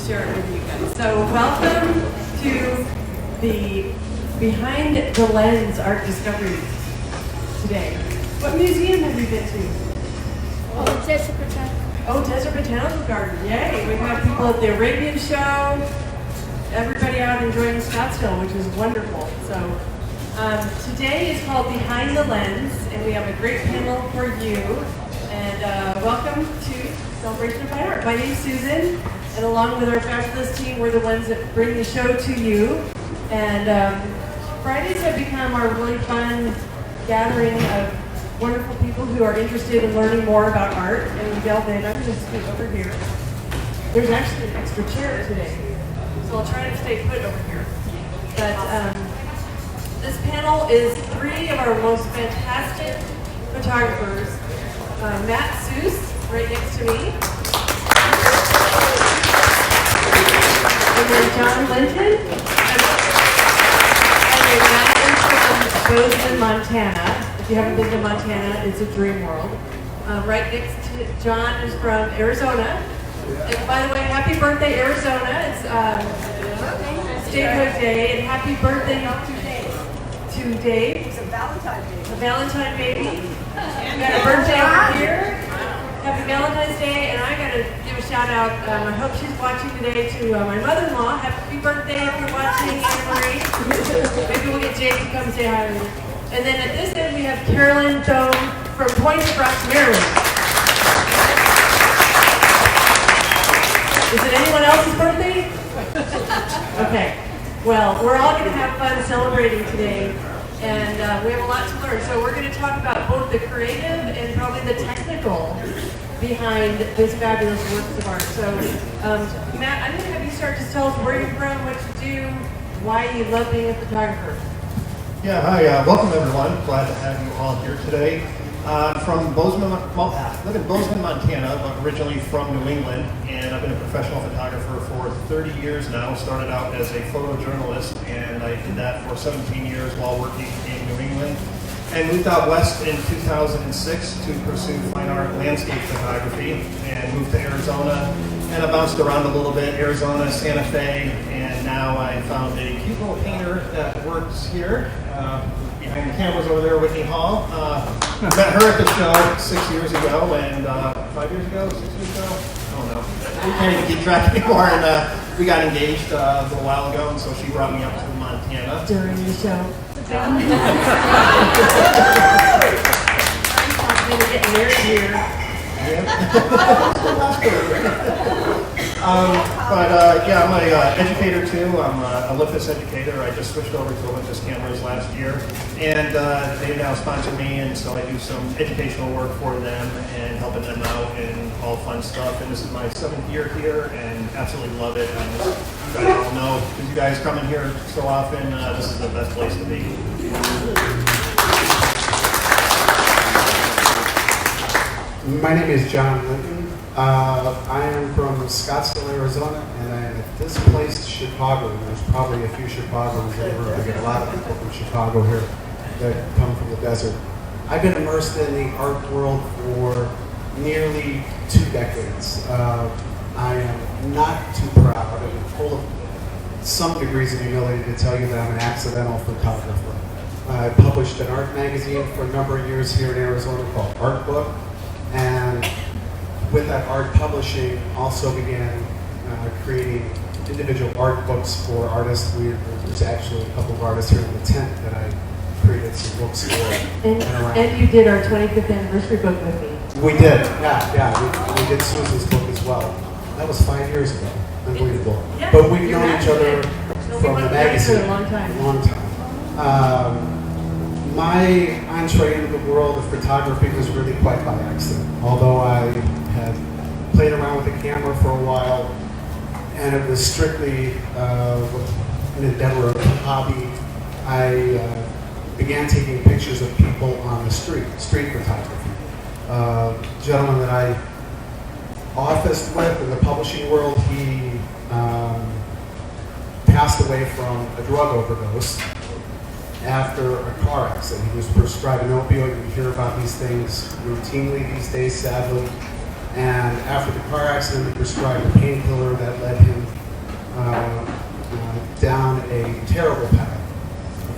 share it with you guys. So welcome to the Behind the Lens Art Discovery today. What museum have you been to? Oh, Desert Botanical. Oh, Desert Botanical Garden. Yay! We've had people at the Arabian Show. Everybody out enjoying Scottsdale, which is wonderful. So today is called Behind the Lens, and we have a great panel for you. And welcome to Celebration of Fine Art. My name's Susan, and along with our fabulous team, we're the ones that bring the show to you. And Fridays have become our really fun gathering of wonderful people who are interested in learning more about art. And we delve in. I'm going to scoot over here. There's actually an extra chair today, so I'll try to stay put over here. But this panel is three of our most fantastic photographers. Matt Seuss, right next to me. And then John Linton. And then Matt is from Bozeman, Montana. If you haven't been to Montana, it's a dream world. Right next to John is from Arizona. And by the way, happy birthday, Arizona. It's Statehood Day, and happy birthday to Dave. It's a Valentine Day. A Valentine baby. We got a birthday over here. Happy Valentine's Day, and I got to give a shout out. I hope she's watching today to my mother-in-law. Happy birthday if you're watching, Anne Marie. Maybe we'll get Jake to come say hi. And then at this end, we have Carolyn Thome from Point Cross, Maryland. Is it anyone else's birthday? Okay. Well, we're all going to have fun celebrating today, and we have a lot to learn. So we're going to talk about both the creative and probably the technical behind this fabulous works of art. So, Matt, I'm going to have you start. Just tell us where you're from, what you do, why you love being a photographer. Yeah, hi, welcome everyone. Glad to have you all here today. From Bozeman, well, I live in Bozeman, Montana, but originally from New England, and I've been a professional photographer for 30 years now. Started out as a photojournalist, and I did that for 17 years while working in New England, and moved out west in 2006 to pursue fine art landscape photography, and moved to Arizona, and I bounced around a little bit, Arizona, Santa Fe, and now I found a cute little painter that works here. Behind the cameras over there, Whitney Hall. Met her at the show 6 years ago, and 5 years ago, 6 years ago? I don't know. We can't even keep track anymore, and we got engaged a little while ago, and so she brought me up to Montana. During the show. I'm going to get married here. Yeah, I'm an educator too. I'm an Olympus educator. I just switched over to Olympus cameras last year, and they now sponsor me, and so I do some educational work for them and helping them out and all fun stuff. And this is my 7th year here, and absolutely love it. And you guys all know, because you guys come in here so often, this is the best place to be. My name is John Linton. I am from Scottsdale, Arizona, and I am at this place, Chicago. And there's probably a few Chicagoans in the room. I get a lot of people from Chicago here that come from the desert. I've been immersed in the art world for nearly 2 decades. I am not too proud and full of some degrees of humility to tell you that I'm an accidental photographer. I published an art magazine for a number of years here in Arizona called Art Book. And with that art publishing, also began creating individual art books for artists. There's actually a couple of artists here in the tent that I created some books for. And you did our 25th anniversary book with me. We did, yeah. We did Susan's book as well. That was 5 years ago. Unbelievable. Yeah, but we've known each other from the magazine. For a long time. My entree into the world of photography was really quite by accident. Although I had played around with a camera for a while, and it was strictly an endeavor, a hobby, I began taking pictures of people on the street photography. A gentleman that I officed with in the publishing world, he passed away from a drug overdose after a car accident. He was prescribed an opioid. We hear about these things routinely these days, sadly. And after the car accident, they prescribed a painkiller that led him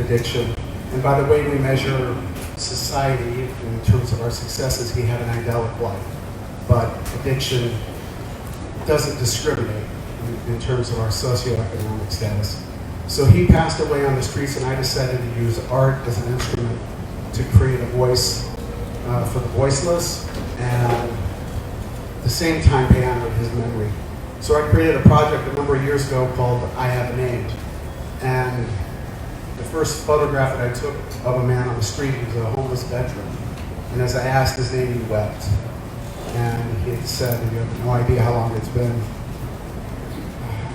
addiction. And by the way we measure society in terms of our successes, he had an idyllic life. But addiction doesn't discriminate in terms of our socioeconomic status. So he passed away on the streets, and I decided to use art as an instrument to create a voice for the voiceless, and at the same time pay honor to his memory. So I created a project a number of years ago called I Have a Name. And the first photograph that I took of a man on the street was a homeless veteran. And as I asked his name, he wept. And he had said, you have no idea how long it's been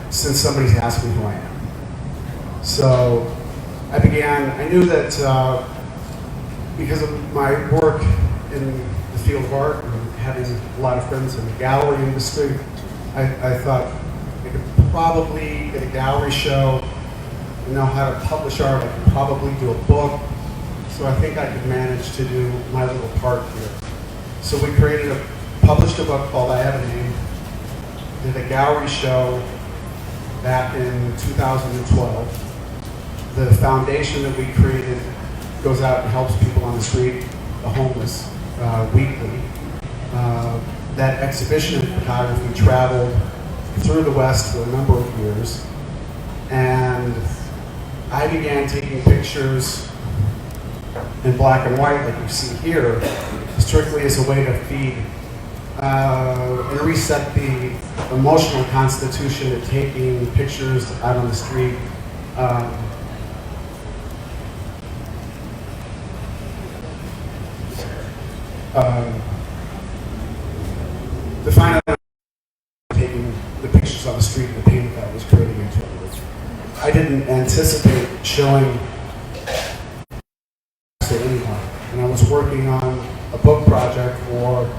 since somebody's asked me who I am. So I knew that because of my work in the field of art and having a lot of friends in the gallery industry, I thought I could probably get a gallery show, know how to publish art, I could probably do a book. So I think I could manage to do my little part here. So we published a book called I Have a Name, did a gallery show back in 2012. The foundation that we created goes out and helps people on the street, the homeless, weekly. That exhibition in photography traveled through the West for a number of years. And I began taking pictures in black and white, like you see here, strictly as a way to feed and reset the emotional constitution of taking pictures out on the street. The final taking the pictures on the street and the pain that I was creating into it. I didn't anticipate showing to anyone. And I was working on a book project for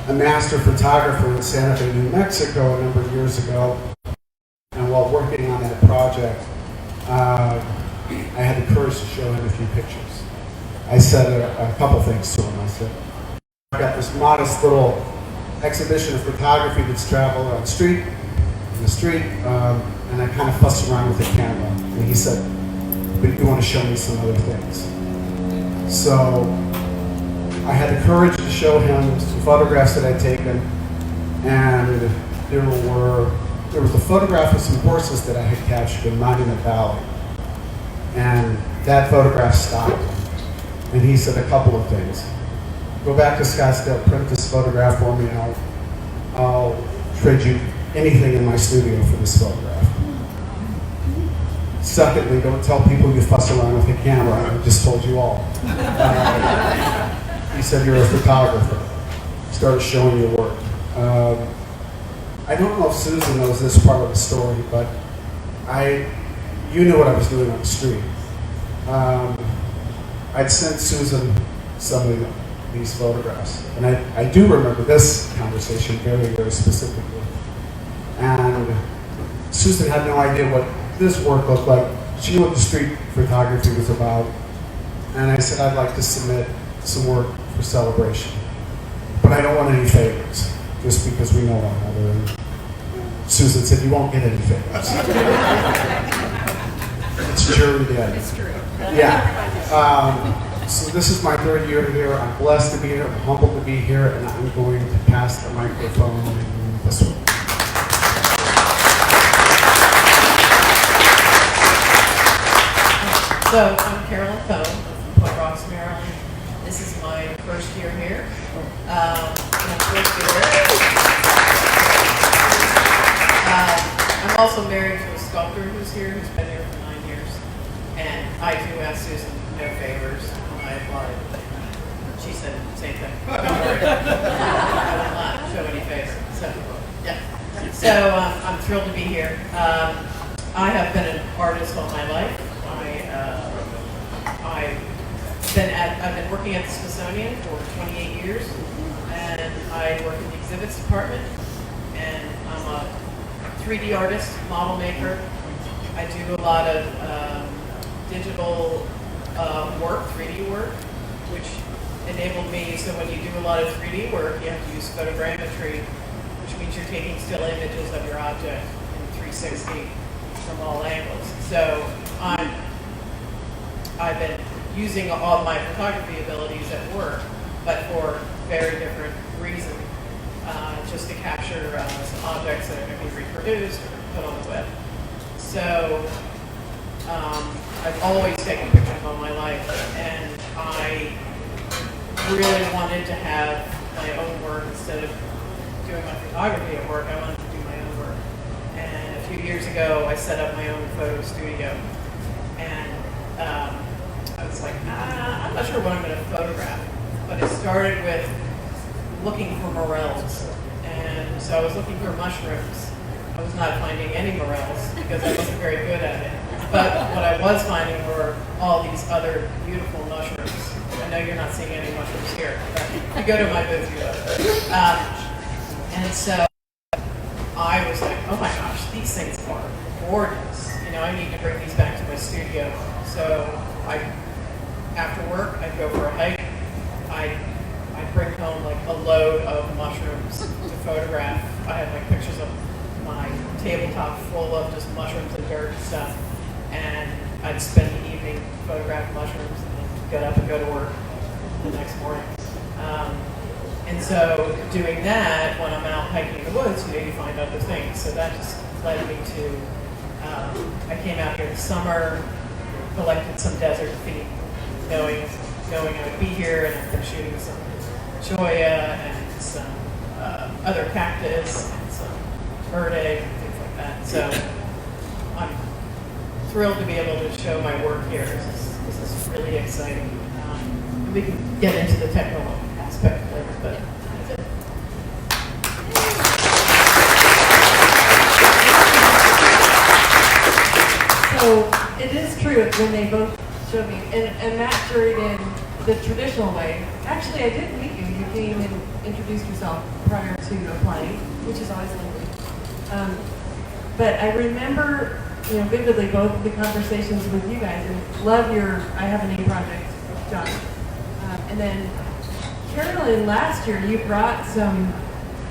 a master photographer in Santa Fe, New Mexico a number of years ago. And while working on that project, I had the courage to show him a few pictures. I said a couple things to him. I said, I've got this modest little exhibition of photography that's traveled on the street, and I kind of fussed around with the camera. And he said, but you want to show me some other things. So I had the courage to show him some photographs that I'd taken, and there was a photograph of some horses that I had captured in Monument Valley. And that photograph stopped him. And he said a couple of things. Go back to Scottsdale, print this photograph for me, and I'll trade you anything in my studio for this photograph. Secondly, don't tell people you fuss around with a camera. I just told you all. He said you're a photographer. Started showing your work. I don't know if Susan knows this part of the story, but you knew what I was doing on the street. I'd sent Susan some of these photographs, and I do remember this conversation very, very specifically. And Susan had no idea what this work looked like. She knew what the street photography was about. And I said, I'd like to submit some work for celebration. But I don't want any favors, just because we know one another. And Susan said, you won't get any favors. It's jury dead. It's true. Yeah. So this is my third year here. I'm blessed to be here. I'm humbled to be here. And I'm going to pass the microphone this way. So I'm Carolyn Coe from Point Rocks, Maryland. This is my first year here. I'm also married to a sculptor who's here, who's been here for 9 years. And I do ask Susan no favors when I apply. She said the same thing. Don't worry. I will not show any face. So, yeah. So I'm thrilled to be here. I have been an artist all my life. I've been working at the Smithsonian for 28 years, and I work in the exhibits department, and I'm a 3D artist, model maker. I do a lot of digital work, 3D work, which enabled me, so when you do a lot of 3D work, you have to use photogrammetry, which means you're taking still images of your object in 360 from all angles. So I've been using all my photography abilities at work, but for very different reasons, just to capture some objects that are going to be reproduced or put on the web. So I've always taken pictures all my life, and I really wanted to have my own work instead of doing my photography at work. I wanted to do my own work. And a few years ago, I set up my own photo studio, and I was like, I'm not sure what I'm going to photograph, but it started with looking for morels. And so I was looking for mushrooms. I was not finding any morels because I wasn't very good at it. But what I was finding were all these other beautiful mushrooms. I know you're not seeing any mushrooms here, but if you go to my booth, you will. And so I was like, oh my gosh, these things are gorgeous. You know, I need to bring these back to my studio. So after work, I'd go for a hike. I'd bring home like a load of mushrooms to photograph. I had like pictures of my tabletop full of just mushrooms and dirt and stuff. And I'd spend the evening photographing mushrooms and then get up and go to work the next morning. And so doing that, when I'm out hiking in the woods, you find other things. So that just led me to, I came out here this summer, collected some desert feet, knowing I would be here, and I've been shooting some cholla and some other cactus and some bird egg and things like that. So I'm thrilled to be able to show my work here. This is really exciting. We can get into the technical aspect later, but that's it. So it is true when they both showed me, and Matt juried in the traditional way. Actually, I didn't meet you. You came and introduced yourself prior to applying, which is always lovely. But I remember, vividly both of the conversations with you guys, and love your I Have a Name project, John. And then Carolyn, last year you brought some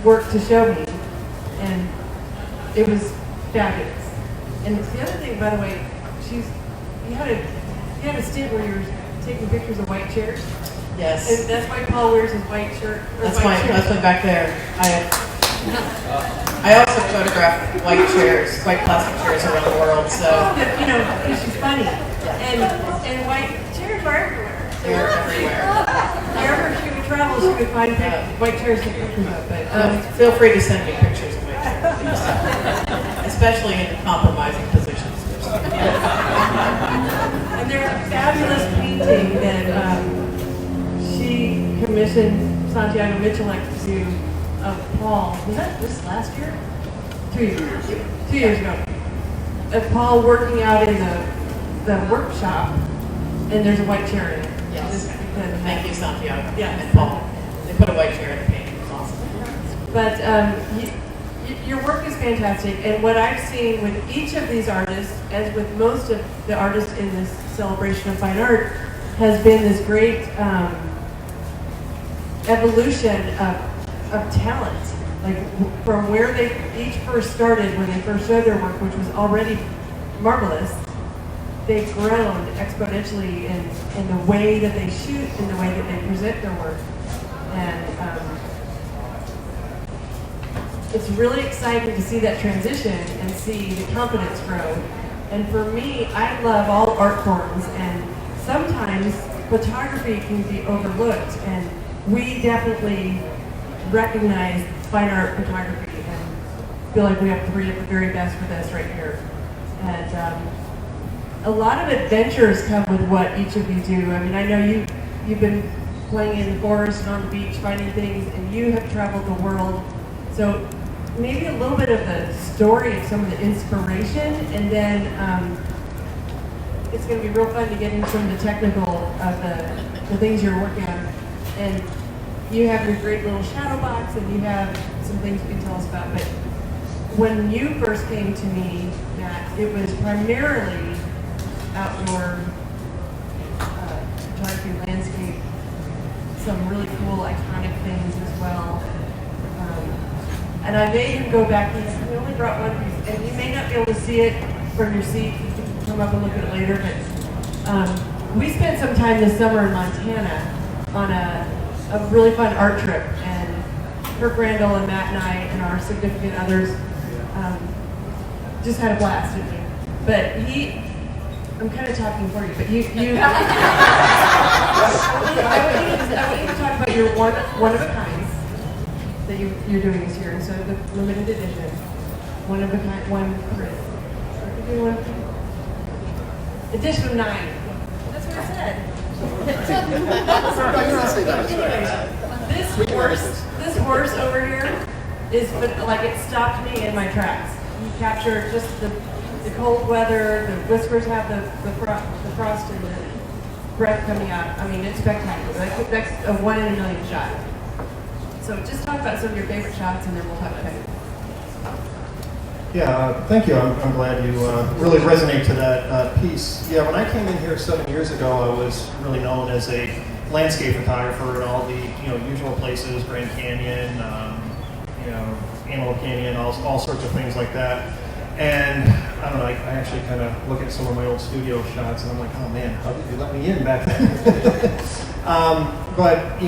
work to show me, and it was fabulous. And the other thing, by the way, you had a stint where you were taking pictures of white chairs. Yes. And that's why Paul wears his white shirt. That's my back there. I also photograph white chairs, white plastic chairs around the world. So because she's funny. And white chairs are everywhere. they're everywhere. Wherever she would travel, she would find white chairs to pictures of. But Feel free to send me pictures of white chairs, especially in compromising positions. And there's a fabulous painting that she commissioned Santiago Michalek to do of Paul. Was that this last year? 2 years. 2 years ago. Of Paul working out in the workshop, and there's a white chair in it. Yes. Thank you, Santiago. Yeah. And Paul. They put a white chair in the painting. It was awesome. But your work is fantastic, and what I've seen with each of these artists, as with most of the artists in this celebration of fine art, has been this great evolution of talent. Like from where they each first started, when they first showed their work, which was already marvelous, they've grown exponentially in the way that they shoot, in the way that they present their work. And it's really exciting to see that transition and see the confidence grow. And for me, I love all art forms, and sometimes photography can be overlooked, and we definitely recognize fine art photography and feel like we have three of the very best with us right here. And a lot of adventures come with what each of you do. I mean, I know you've been playing in the forest and on the beach, finding things, and you have traveled the world. So maybe a little bit of the story of some of the inspiration, and then it's going to be real fun to get into some of the technical of the things you're working on. And you have your great little shadow box, and you have some things you can tell us about. But when you first came to me, Matt, it was primarily outdoor photography, landscape, some really cool iconic things as well. And I made him go back. He only brought one piece, and you may not be able to see it from your seat. You can come up and look at it later. But We spent some time this summer in Montana on a really fun art trip, and Kirk Randall and Matt and I and our significant others just had a blast, didn't we? But I'm kind of talking for you, but I want you to talk about your one of a kinds that you're doing this year instead of the limited edition. One of a kind, one print. Edition of 9. That's what I said. This horse over here is like it stopped me in my tracks. He captured just the cold weather, the whiskers have the frost and the breath coming out. I mean, it's spectacular. That's a 1 in a million shot. So just talk about some of your favorite shots, and then we'll talk about it. Yeah, thank you. I'm glad you really resonate to that piece. Yeah, when I came in here 7 years ago, I was really known as a landscape photographer in all the usual places, Grand Canyon, Antelope Canyon, all sorts of things like that. And I don't know, I actually kind of look at some of my old studio shots, and I'm like, oh man, how did you let me in back then? But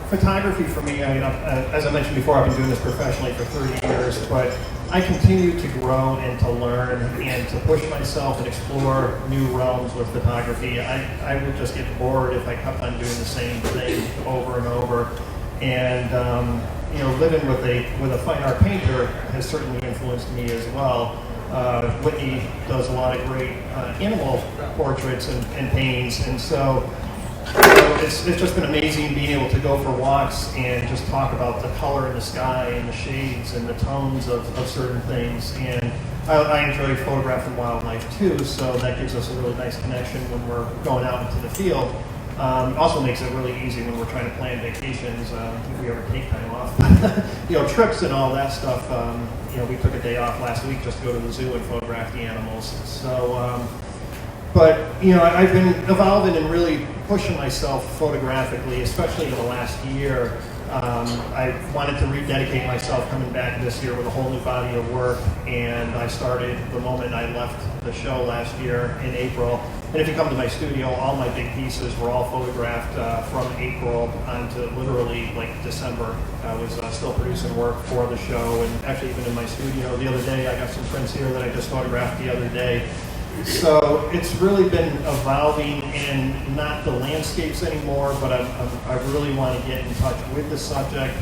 photography for me, I mean, as I mentioned before, I've been doing this professionally for 30 years, but I continue to grow and to learn and to push myself and explore new realms with photography. I would just get bored if I kept on doing the same thing over and over. And living with a fine art painter has certainly influenced me as well. Whitney does a lot of great animal portraits and paintings, and so it's just been amazing being able to go for walks and just talk about the color in the sky and the shades and the tones of certain things. And I enjoy photographing wildlife too, so that gives us a really nice connection when we're going out into the field. Also makes it really easy when we're trying to plan vacations, if we ever take time off. Trips and all that stuff. We took a day off last week just to go to the zoo and photograph the animals. So, but I've been evolving and really pushing myself photographically, especially in the last year. I wanted to rededicate myself coming back this year with a whole new body of work, and I started the moment I left the show last year in April. And if you come to my studio, all my big pieces were all photographed from April onto literally like December. I was still producing work for the show, and actually even in my studio the other day, I got some prints here that I just photographed the other day. So it's really been evolving in not the landscapes anymore, but I really want to get in touch with the subject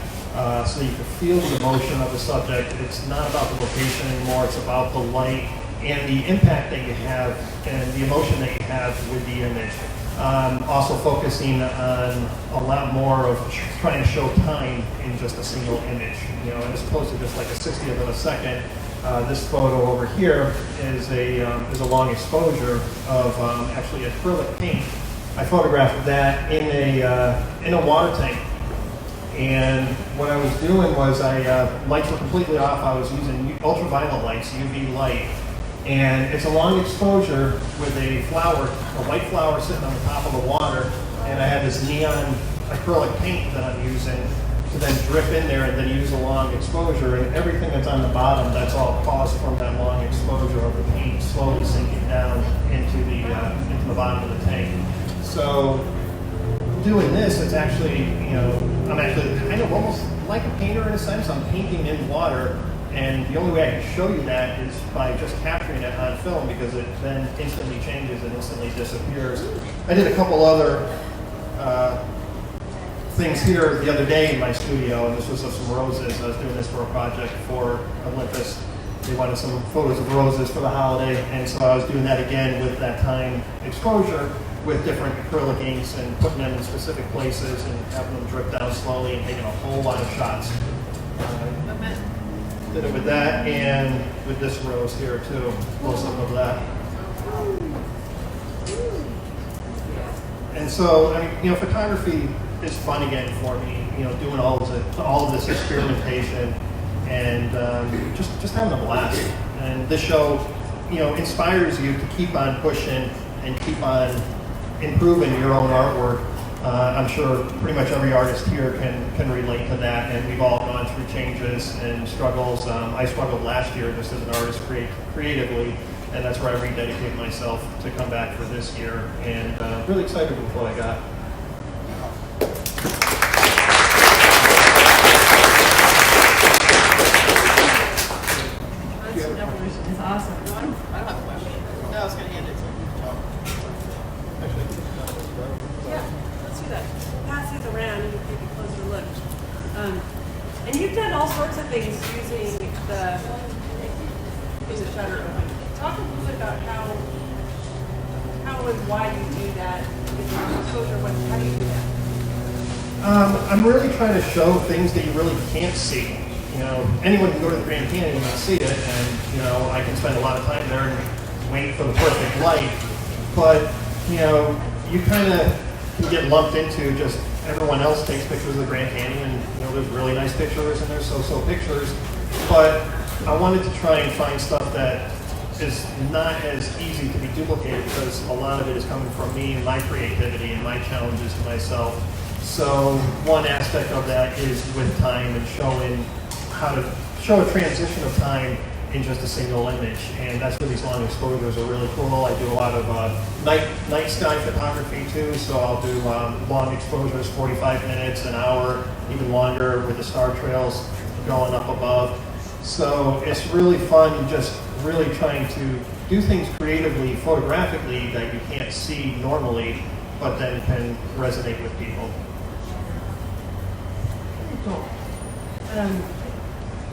so you can feel the emotion of the subject. It's not about the location anymore, it's about the light and the impact that you have and the emotion that you have with the image. Also focusing on a lot more of trying to show time in just a single image, as opposed to just like a 60th of a second. This photo over here is a long exposure of actually acrylic paint. I photographed that in a water tank, and what I was doing was lights were completely off. I was using ultraviolet lights, UV light, and it's a long exposure with a white flower sitting on the top of the water, and I have this neon acrylic paint that I'm using to then drip in there and then use a long exposure, and everything that's on the bottom, that's all caused from that long exposure of the paint slowly sinking down into the bottom of the tank. So doing this, it's actually, I'm actually kind of almost like a painter in a sense. I'm painting in water, and the only way I can show you that is by just capturing it on film, because it then instantly changes and instantly disappears. I did a couple other things here the other day in my studio, and this was of some roses. I was doing this for a project for Olympus. They wanted some photos of roses for the holiday, and so I was doing that again with that time exposure with different acrylic inks and putting them in specific places and having them drip down slowly and taking a whole lot of shots. Did it with that and with this rose here too, close-up of that. And so, photography is fun again for me, doing all of this experimentation and just having a blast. And this show, inspires you to keep on pushing and keep on improving your own artwork. I'm sure pretty much every artist here can relate to that, and we've all gone through changes and struggles. I struggled last year just as an artist creatively, and that's where I rededicated myself to come back for this year, and really excited with what I got. Evolution is awesome. I don't have a question. No, I was going to hand it to you. Yeah, let's do that. Pass these around and take a closer look. And you've done all sorts of things using the shutter open. Talk a little bit about how and why you do that. How do you do that? I'm really trying to show things that you really can't see. You know, anyone can go to the Grand Canyon and see it, and you know, I can spend a lot of time there and wait for the perfect light. But you know, you kind of can get lumped into just everyone else takes pictures of the Grand Canyon, and you know, there's really nice pictures and there's so-so pictures. But I wanted to try and find stuff that is not as easy to be duplicated, because a lot of it is coming from me and my creativity and my challenges to myself. So one aspect of that is with time and showing how to show a transition of time in just a single image, and that's where these long exposures are really cool. I do a lot of night sky photography too, so I'll do long exposures, 45 minutes, an hour, even longer, with the star trails going up above. So it's really fun, just really trying to do things creatively, photographically, that you can't see normally, but then can resonate with people. Cool.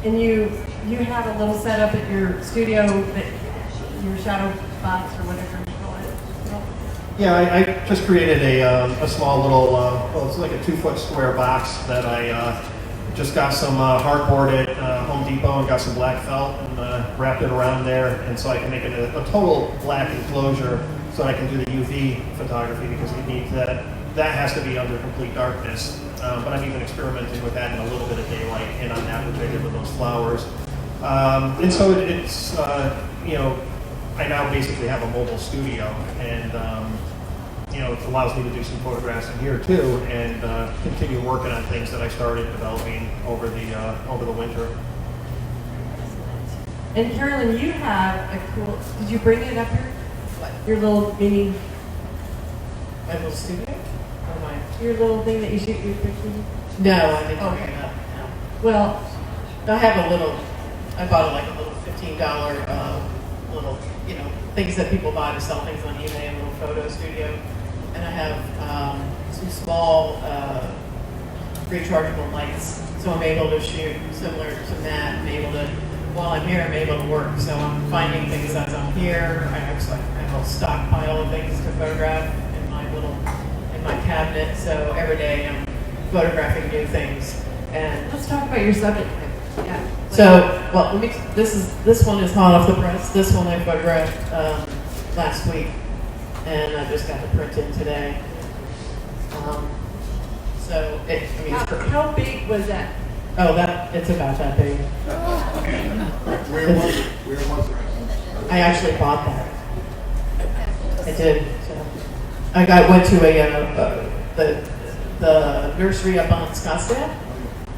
And you have a little setup at your studio, that your shadow box or whatever you call it. Yeah, I just created a small little, well, it's like a 2-foot square box that I just got some hardboard at Home Depot and got some black felt and wrapped it around there, and so I can make it a total black enclosure, so I can do the UV photography, because you need that. That has to be under complete darkness. But I'm even experimenting with adding a little bit of daylight in on that, which I did with those flowers. And so it's, you know, I now basically have a mobile studio, and you know, it allows me to do some photographs in here too, and continue working on things that I started developing over the winter. And Carolyn, you have a cool, did you bring it up here? What? Your little mini, My little studio? Or my... your little thing that you shoot your pictures in? No, I didn't Okay. bring it up. No. Well, I have a little, I bought like a little $15 little, you know, things that people buy to sell things on eBay, a little photo studio. And I have some small rechargeable lights. So I'm able to shoot similar to Matt. I'm able to, while I'm here, I'm able to work. So I'm finding things as I'm here. I have a stockpile of things to photograph in my cabinet. So every day I'm photographing new things. And let's talk about your subject matter. Yeah. so, well, this one is hot off the press. This one I photographed last week, and I just got the print in today. So How big was that? It's about that big. Where was it? I actually bought that. I did. So I went to the nursery up on Scottsdale,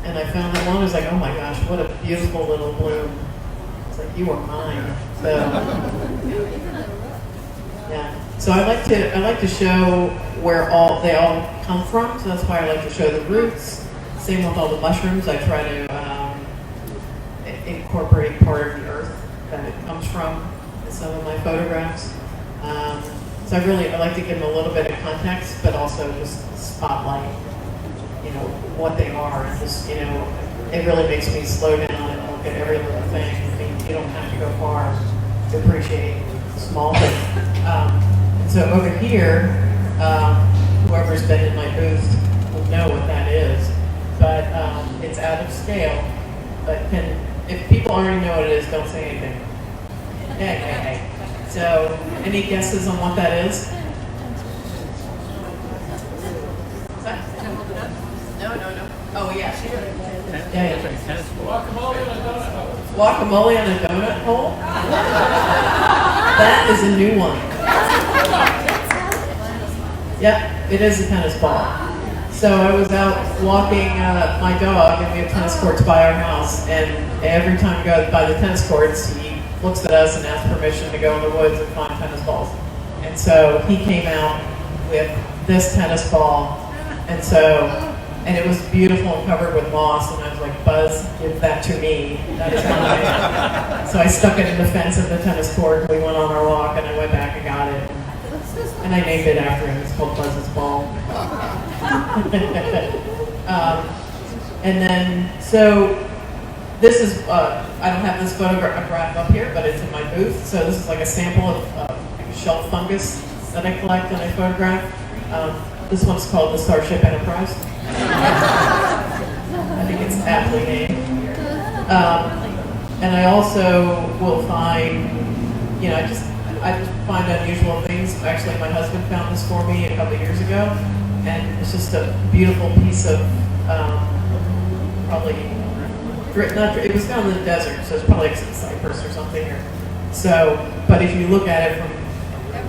and I found that one. I was like, oh my gosh, what a beautiful little bloom. It's like, you are mine. So yeah. So I like to show where they all come from. So that's why I like to show the roots. Same with all the mushrooms. I try to incorporate part of the earth that it comes from in some of my photographs. So I like to give them a little bit of context, but also just spotlight, you know, what they are, and just, you know, it really makes me slow down and look at every little thing. I mean, you don't have to go far to appreciate small things. And so over here, whoever's been in my booth will know what that is, but it's out of scale. But if people already know what it is, don't say anything. Hey. So, any guesses on what that is? No. Oh, yeah. Guacamole on a donut hole? That is a new one. Yep, it is a tennis ball. So I was out walking my dog, and we have tennis courts by our house, and every time we go by the tennis courts, he looks at us and asks permission to go in the woods and find tennis balls. And so he came out with this tennis ball, and it was beautiful and covered with moss, and I was like, Buzz, give that to me. That is mine. So I stuck it in the fence of the tennis court, and we went on our walk, and I went back and got it. And I named it after him. It's called Buzz's Ball. And then, so this is, I don't have this photograph up here, but it's in my booth. So this is like a sample of like a shelf fungus that I collect and I photograph. This one's called the Starship Enterprise. I think it's aptly named. And I also will find, I just find unusual things. Actually, my husband found this for me a couple of years ago, and it's just a beautiful piece of it was found in the desert, so it's probably like cypress or something. But if you look at it from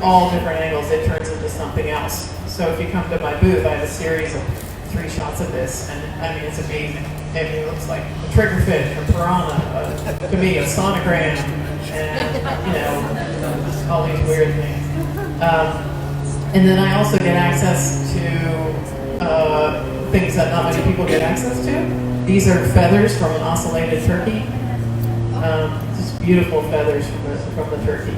all different angles, it turns into something else. So if you come to my booth, I have a series of 3 shots of this, and I mean, it's amazing. I mean, it looks like a triggerfish, a piranha, to me, a sonogram, and, all these weird things. And then I also get access to things that not many people get access to. These are feathers from an ocellated turkey. Just beautiful feathers from the turkey.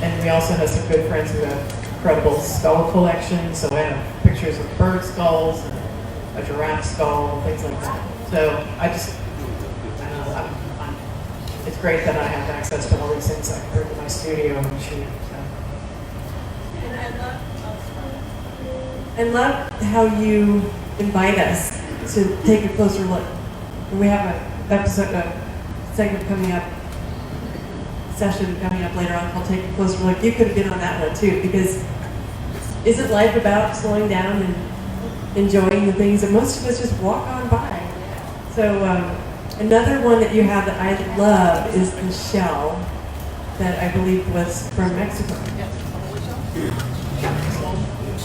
And we also have some good friends who have incredible skull collections. So I have pictures of bird skulls, and a giraffe skull, things like that. So I don't know, it's great that I have access to all these things. I can bring to my studio and shoot. I love how you invite us to take a closer look. We have an episode, a segment coming up, session coming up later on called Take a Closer Look. You could have been on that one too, because isn't life about slowing down and enjoying the things that most of us just walk on by? So another one that you have that I love is the shell that I believe was from Mexico.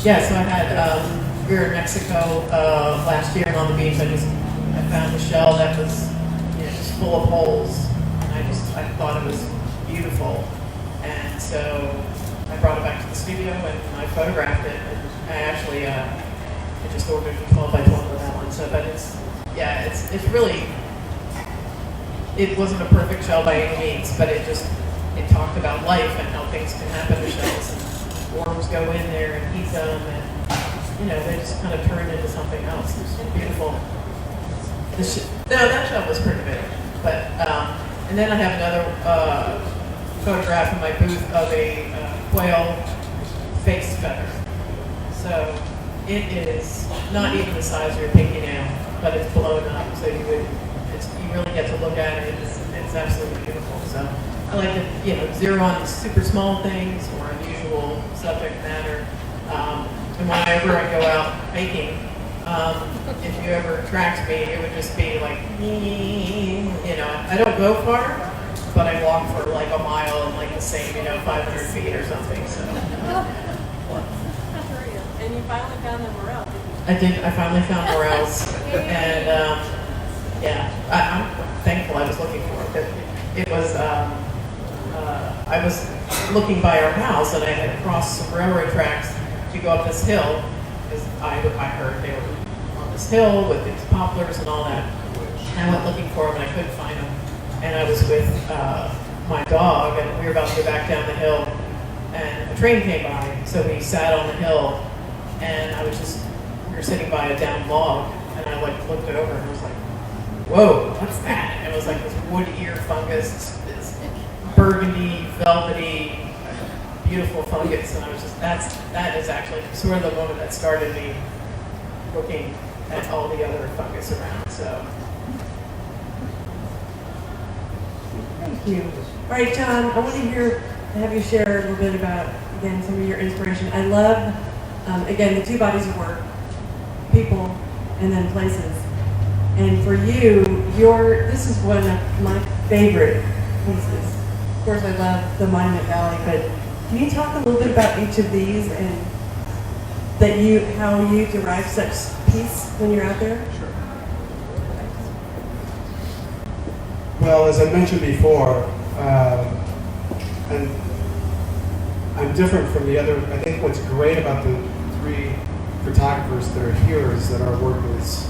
Yeah, so I had, we were in Mexico last year, and on the beach, I found a shell that was just full of holes, and I thought it was beautiful, and so I brought it back to the studio and I photographed it, and I actually, I just ordered a 12 by 12 of that one, so, but it's really, it wasn't a perfect shell by any means, but it talked about life and how things can happen to shells, and worms go in there and eat them, and they just kind of turn into something else. It's beautiful. That shell was pretty big, but and then I have another photograph in my booth of a quail face feather. So it is not even the size of your pinky nail, but it's blown up, so you really get to look at it. It's absolutely beautiful. So I like to zero on super small things or unusual subject matter. And whenever I go out hiking, if you ever tracked me, it would just be like, I don't go far, but I walk for like a mile in like the same, 500 feet or something. So. And you finally found the morels. I finally found morels, and I'm thankful I was looking for it. It was. I was looking by our house, and I had crossed some railroad tracks to go up this hill, because I heard they were on this hill with these poplars and all that. And I went looking for them, and I couldn't find them. And I was with my dog, and we were about to go back down the hill, and a train came by, so we sat on the hill, and we were sitting by a downed log, and I looked it over, and I was like, whoa, what's that? And it was like this wood ear fungus, this burgundy, velvety, beautiful fungus, and I was just, that is actually sort of the moment that started me looking at all the other fungus around, so. Thank you. All right, John, I want to have you share a little bit about, again, some of your inspiration. I love, again, the 2 bodies of work, people and then places. And for you, this is one of my favorite places. Of course, I love the Monument Valley, but can you talk a little bit about each of these and how you derive such peace when you're out there? Well, as I mentioned before, And I'm different from the other. I think what's great about the three photographers that are here is that our work is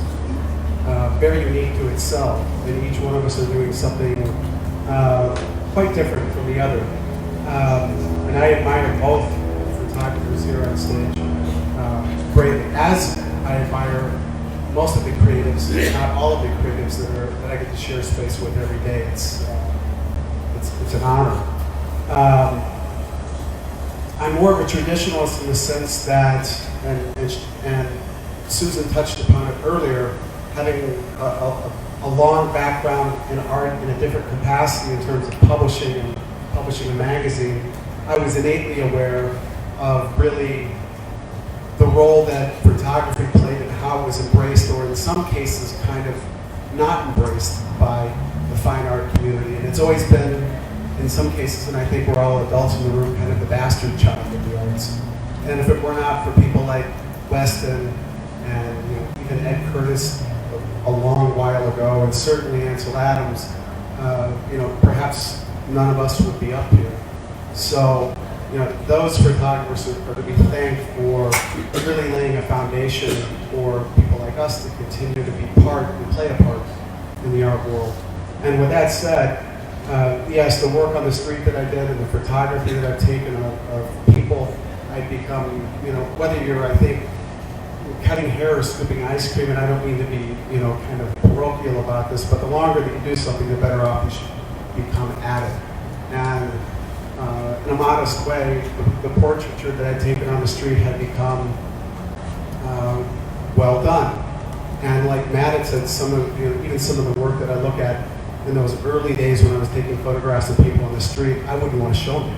very unique to itself, and each one of us are doing something quite different from the other. And I admire both photographers here on stage greatly, as I admire most of the creatives, not all of the creatives that I get to share space with every day. It's an honor. I'm more of a traditionalist in the sense that, and Susan touched upon it earlier, having a long background in art in a different capacity in terms of publishing a magazine, I was innately aware of really the role that photography played and how it was embraced, or in some cases kind of not embraced by the fine art community. And it's always been, in some cases, and I think we're all adults in the room, kind of the bastard child of the arts. And if it were not for people like Weston and even Ed Curtis a long while ago, and certainly Ansel Adams, perhaps none of us would be up here. So, those photographers are to be thanked for really laying a foundation for people like us to continue to be part and play a part in the art world. And with that said, yes, the work on the street that I did and the photography that I've taken of people, I've become, whether you're, I think, cutting hair or scooping ice cream, and I don't mean to be, kind of parochial about this, but the longer that you do something, the better off you should become at it. And in a modest way, the portraiture that I'd taken on the street had become well done. And like Matt had said, even some of the work that I look at in those early days when I was taking photographs of people on the street, I wouldn't want to show them.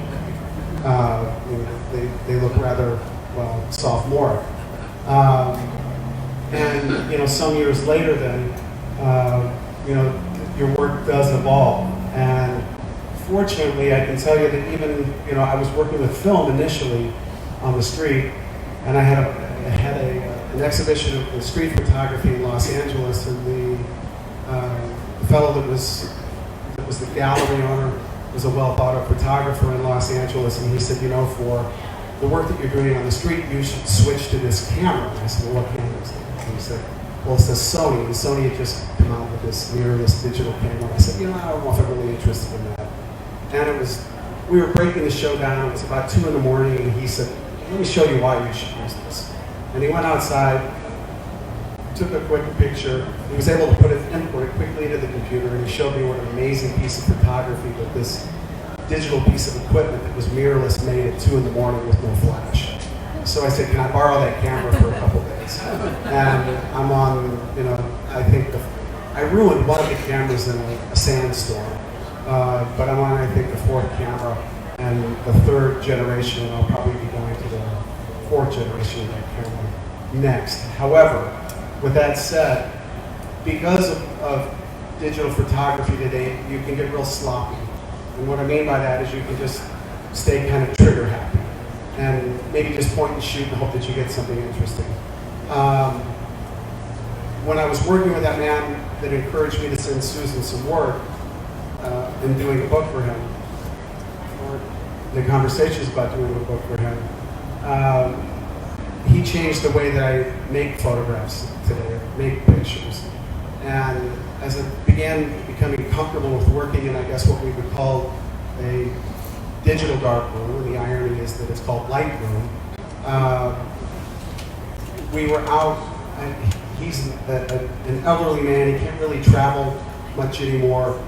They look rather, sophomoric. And some years later then, your work does evolve. And fortunately, I can tell you that even, I was working with film initially on the street, and I had an exhibition of street photography in Los Angeles, and the fellow that was the gallery owner was a well-thought-of photographer in Los Angeles, and he said, for the work that you're doing on the street, you should switch to this camera. And I said, well, what camera is it? And he said, well, it says Sony, and Sony had just come out with this mirrorless digital camera. I said, I don't know if I'm really interested in that. And we were breaking the show down. It was about 2 a.m, and he said, let me show you why you should use this. And he went outside, took a quick picture. He was able to import it quickly into the computer, and he showed me what an amazing piece of photography with this digital piece of equipment that was mirrorless made at 2 a.m. with no flash. So I said, can I borrow that camera for a couple days? And I'm on, I think I ruined one of the cameras in a sandstorm. But I'm on, I think, the 4th camera and the 3rd generation, and I'll probably be going to the 4th generation of that camera next. However, with that said, because of digital photography today, you can get real sloppy. And what I mean by that is you can just stay kind of trigger happy and maybe just point and shoot and hope that you get something interesting. When I was working with that man that encouraged me to send Susan some work, in doing a book for him, or the conversations about doing a book for him, he changed the way that I make photographs today, make pictures. And as I began becoming comfortable with working in, I guess, what we would call a digital darkroom, and the irony is that it's called Lightroom, we were out, and he's an elderly man, he can't really travel much anymore.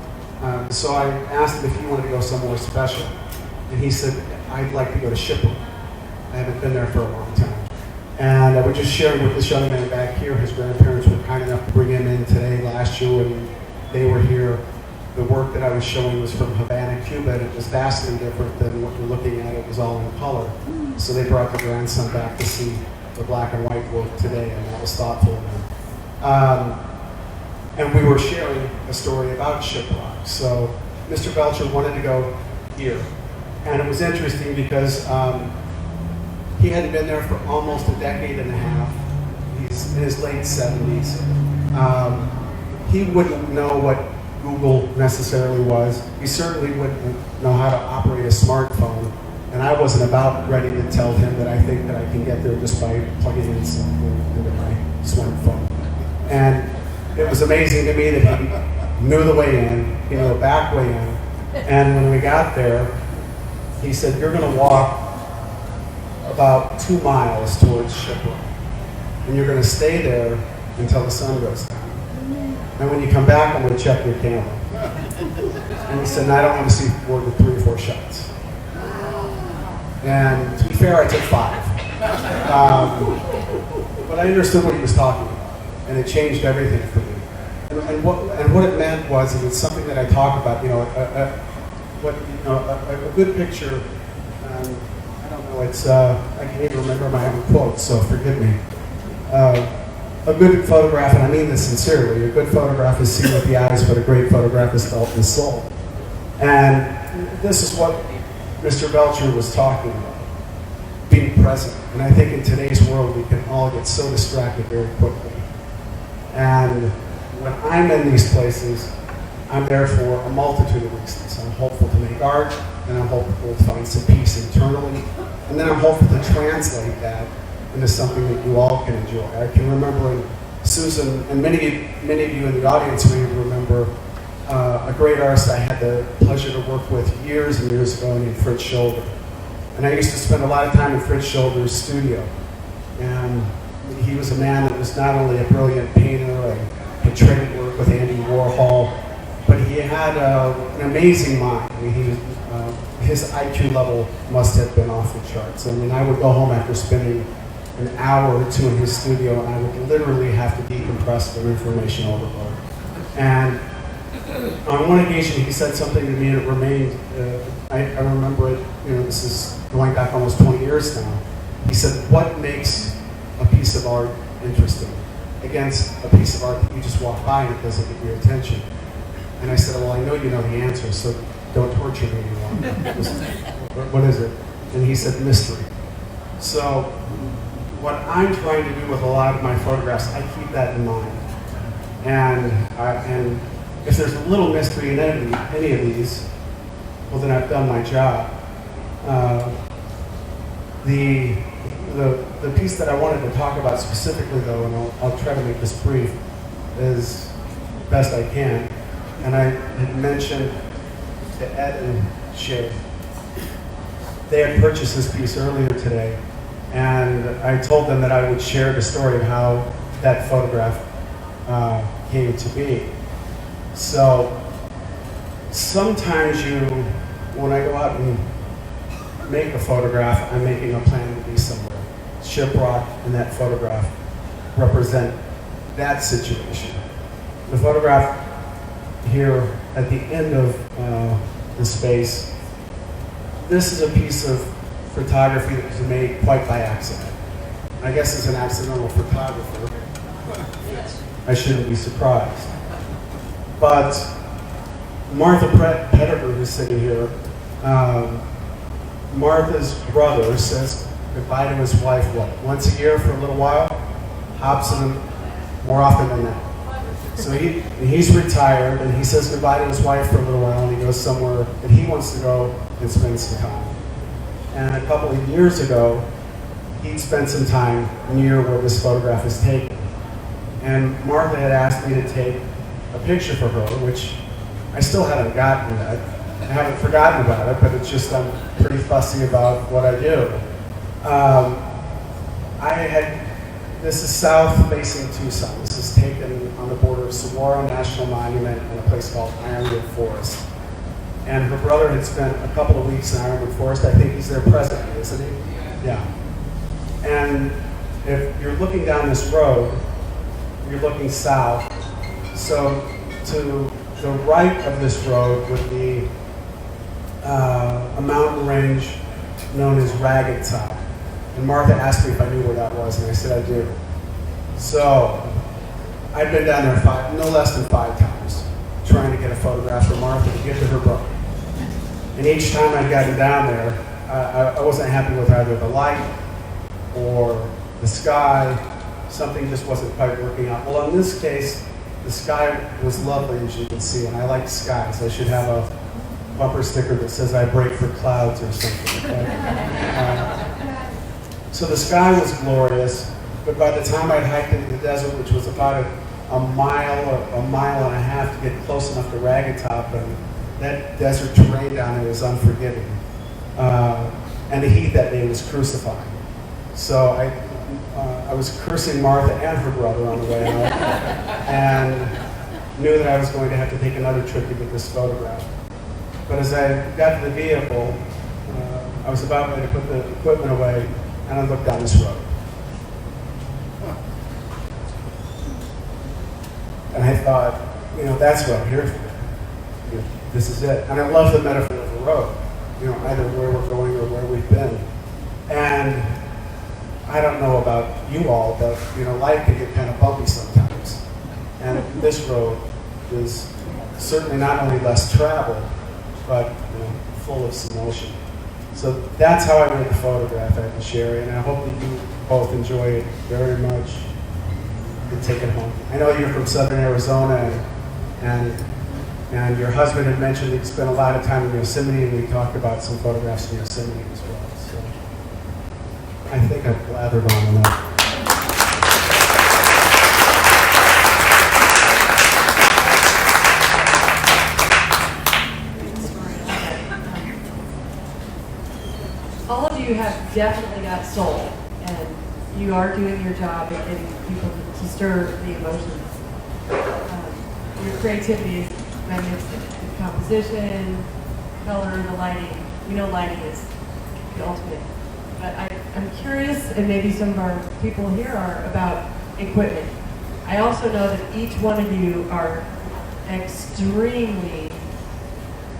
So I asked him if he wanted to go somewhere special. And he said, I'd like to go to Shipping. I haven't been there for a long time. And I was just sharing with this young man back here, his grandparents were kind enough to bring him in today, last year when they were here. The work that I was showing was from Havana, Cuba, and it was vastly different than what we're looking at. It was all in color. So they brought the grandson back to see the black and white work today, and that was thoughtful of them. And we were sharing a story about Shiprock. So Mr. Belcher wanted to go here. And it was interesting because he hadn't been there for almost a decade and a half. He's in his late 70s. He wouldn't know what Google necessarily was. He certainly wouldn't know how to operate a smartphone, and I wasn't about ready to tell him that I think that I can get there just by plugging in something into my smartphone. And it was amazing to me that he knew the way in, he knew the back way in, and when we got there, he said, "You're going to walk about 2 miles towards Shipwreck, and you're going to stay there until the sun goes down. And when you come back, I'm going to check your camera." And he said, "And I don't want to see more than 3 or 4 shots." And to be fair, I took 5. But I understood what he was talking about, and it changed everything for me. And what it meant was, and it's something that I talk about, a good picture. I don't know. It's I can't even remember my own quote, so forgive me. A good photograph, and I mean this sincerely, a good photograph is seen with the eyes, but a great photograph is felt in the soul. And this is what Mr. Belcher was talking about, being present. And I think in today's world, we can all get so distracted very quickly. And when I'm in these places, I'm there for a multitude of reasons. I'm hopeful to make art, and I'm hopeful to find some peace internally, and then I'm hopeful to translate that into something that you all can enjoy. I can remember, and Susan, and many of you in the audience may remember a great artist I had the pleasure to work with years and years ago named Fritz Shoulder. And I used to spend a lot of time in Fritz Shoulder's studio. And he was a man that was not only a brilliant painter, and had traded work with Andy Warhol, but he had an amazing mind. I mean, his IQ level must have been off the charts. I mean, I would go home after spending an hour or 2 in his studio, and I would literally have to decompress from information overload. And on one occasion, he said something to me, and it remained, I remember it, this is going back almost 20 years now. He said, "What makes a piece of art interesting against a piece of art that you just walk by and it doesn't get your attention?" And I said, "Well, I know you know the answer, so don't torture me anymore." What is it? And he said, "Mystery." So what I'm trying to do with a lot of my photographs, I keep that in mind. And if there's a little mystery in any of these, well, then I've done my job. The piece that I wanted to talk about specifically, though, and I'll try to make this brief as best I can, and I had mentioned to Ed and Shay. They had purchased this piece earlier today, and I told them that I would share the story of how that photograph came to be. So sometimes when I go out and make a photograph, I'm making a plan to be somewhere. Shiprock and that photograph represent that situation. The photograph here at the end of the space, this is a piece of photography that was made quite by accident. I guess as an accidental photographer, I shouldn't be surprised. But Martha Pettigrew, who's sitting here, Martha's brother says goodbye to his wife, once a year for a little while? Hobson, more often than that. So he's retired, and he says goodbye to his wife for a little while, and he goes somewhere that he wants to go and spend some time. And a couple of years ago, he'd spent some time near where this photograph is taken. And Martha had asked me to take a picture for her, which I still haven't gotten yet. I haven't forgotten about it, but it's just I'm pretty fussy about what I do. This is south-facing Tucson. This is taken on the border of Saguaro National Monument and a place called Ironwood Forest. And her brother had spent a couple of weeks in Ironwood Forest. I think he's there presently, isn't he? Yeah. And if you're looking down this road, you're looking south. So to the right of this road would be a mountain range known as Ragged Top. And Martha asked me if I knew where that was, and I said I do. So I've been down there no less than 5 times, trying to get a photograph for Martha to give to her brother. And each time I'd gotten down there, I wasn't happy with either the light or the sky. Something just wasn't quite working out. Well, in this case, the sky was lovely, as you can see, and I like skies. I should have a bumper sticker that says I break for clouds or something. So the sky was glorious, but by the time I'd hiked into the desert, which was about a mile or a mile and a half to get close enough to Ragged Top, and that desert terrain down there was unforgiving. And the heat that day was crucifying. So I was cursing Martha and her brother on the way home, and knew that I was going to have to take another trip to get this photograph. But as I got to the vehicle, I was about ready to put the equipment away, and I looked down this road. And I thought, that's what I'm here for. This is it. And I love the metaphor of the road, either where we're going or where we've been. And I don't know about you all, but life can get kind of bumpy sometimes. And this road is certainly not only less traveled, but full of some motion. So that's how I made the photograph I had to share, and I hope that you both enjoy it very much and take it home. I know you're from Southern Arizona, and your husband had mentioned that you spent a lot of time in Yosemite, and we talked about some photographs in Yosemite as well. So I think I've blathered on enough. All of you have definitely got soul, and you are doing your job at getting people to stir the emotions. Your creativity is magnificent. The composition, color, the lighting. We know lighting is the ultimate. But I'm curious, and maybe some of our people here are, about equipment. I also know that each one of you are extremely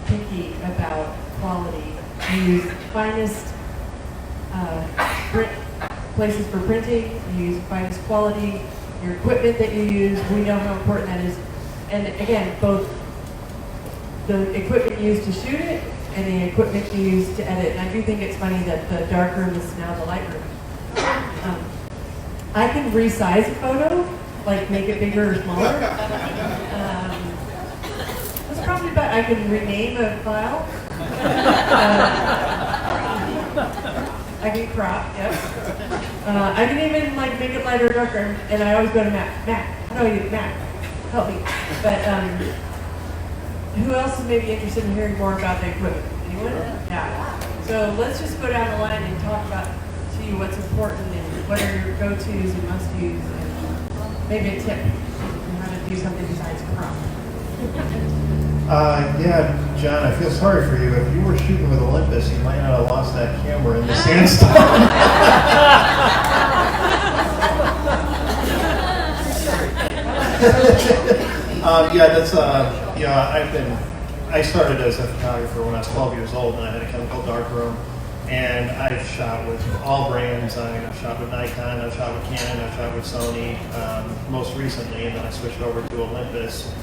picky about quality. You use finest places for printing, you use finest quality, your equipment that you use, we know how important that is. And again, both the equipment you use to shoot it and the equipment you use to edit. And I do think it's funny that the darkroom is now the Lightroom. I can resize a photo, like make it bigger or smaller. That's probably about, I can rename a file. I can crop, yep. I can even make it lighter or darker, and I always go to Mac. How do I do Mac? Help me. But who else is maybe interested in hearing more about the equipment? Anyone? Yeah. So let's just go down the line and talk about to you what's important and what are your go-tos and must-use, and maybe a tip on how to do something besides crop. Yeah, John, I feel sorry for you. If you were shooting with Olympus, you might not have lost that camera in the sandstorm. I started as a photographer when I was 12 years old, and I had a chemical darkroom, and I've shot with all brands. I've shot with Nikon, I've shot with Canon, I've shot with Sony, most recently, and then I switched over to Olympus,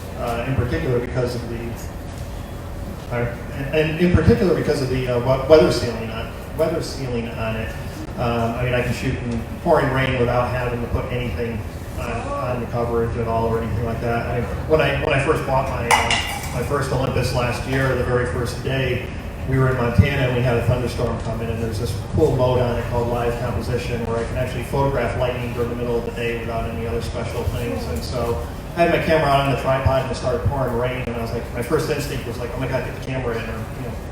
in particular because of the weather sealing on it. I can shoot in pouring rain without having to put anything on the coverage at all or anything like that. When I first bought my first Olympus last year, the very first day, we were in Montana and we had a thunderstorm come in, and there's this cool mode on it called live composition where I can actually photograph lightning during the middle of the day without any other special things. And so I had my camera out on the tripod and it started pouring rain, and I was like, my first instinct was like, oh my God, get the camera in, or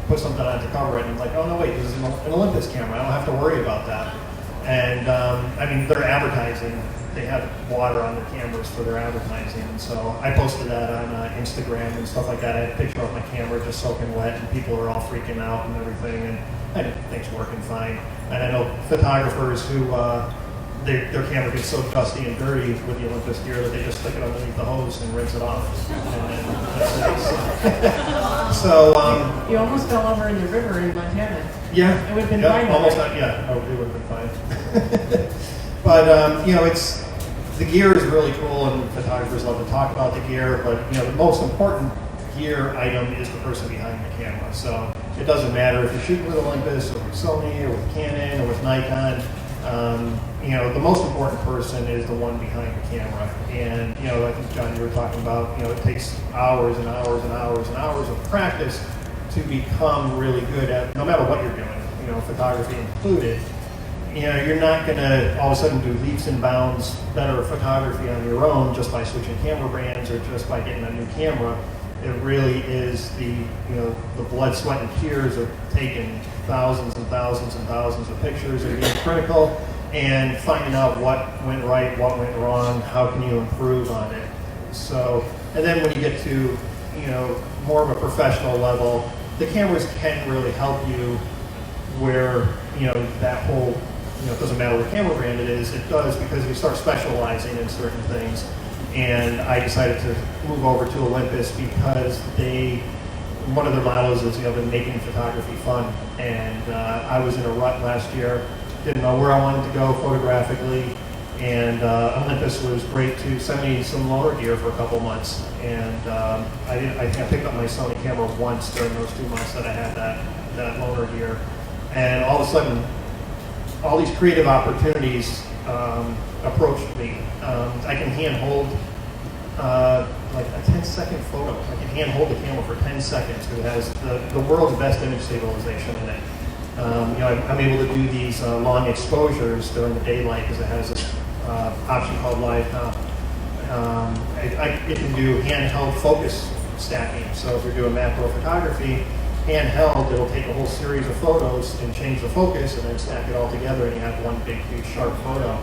put something on to cover it. And I'm like, oh no, wait, this is an Olympus camera. I don't have to worry about that. And they're advertising. They have water on their cameras for their advertising, and so I posted that on Instagram and stuff like that. I had a picture of my camera just soaking wet, and people are all freaking out and everything, and I think it's working fine. And I know photographers who their camera gets so dusty and dirty with the Olympus gear that they just stick it underneath the hose and rinse it off. And then that's it. So You almost fell over in the river in Montana. Yeah, It would have been fine. almost not. Yeah, it would have been fine. But the gear is really cool, and photographers love to talk about the gear. But the most important gear item is the person behind the camera. So it doesn't matter if you're shooting with Olympus or with Sony or with Canon or with Nikon. The most important person is the one behind the camera. And, I think, John, you were talking about, it takes hours and hours and hours and hours of practice to become really good at, no matter what you're doing, photography included. You're not going to all of a sudden do leaps and bounds better photography on your own just by switching camera brands or just by getting a new camera. It really is the blood, sweat, and tears of taking thousands and thousands and thousands of pictures and being critical and finding out what went right, what went wrong, how can you improve on it. So, and then when you get to, more of a professional level, the cameras can really help you where, that whole, it doesn't matter what camera brand it is, it does because you start specializing in certain things. And I decided to move over to Olympus because one of their mottos is, been making photography fun. And I was in a rut last year, didn't know where I wanted to go photographically. And Olympus was great to send me some loaner gear for a couple months. And I think I picked up my Sony camera once during those 2 months that I had that loaner gear. And all of a sudden, all these creative opportunities approached me. I can hand hold like a 10-second photo. I can hand hold the camera for 10 seconds. It has the world's best image stabilization in it. I'm able to do these long exposures during the daylight because it has this option called live comp. It can do handheld focus stacking. So if you're doing macro photography, handheld, it'll take a whole series of photos and change the focus and then stack it all together and you have one big, huge, sharp photo.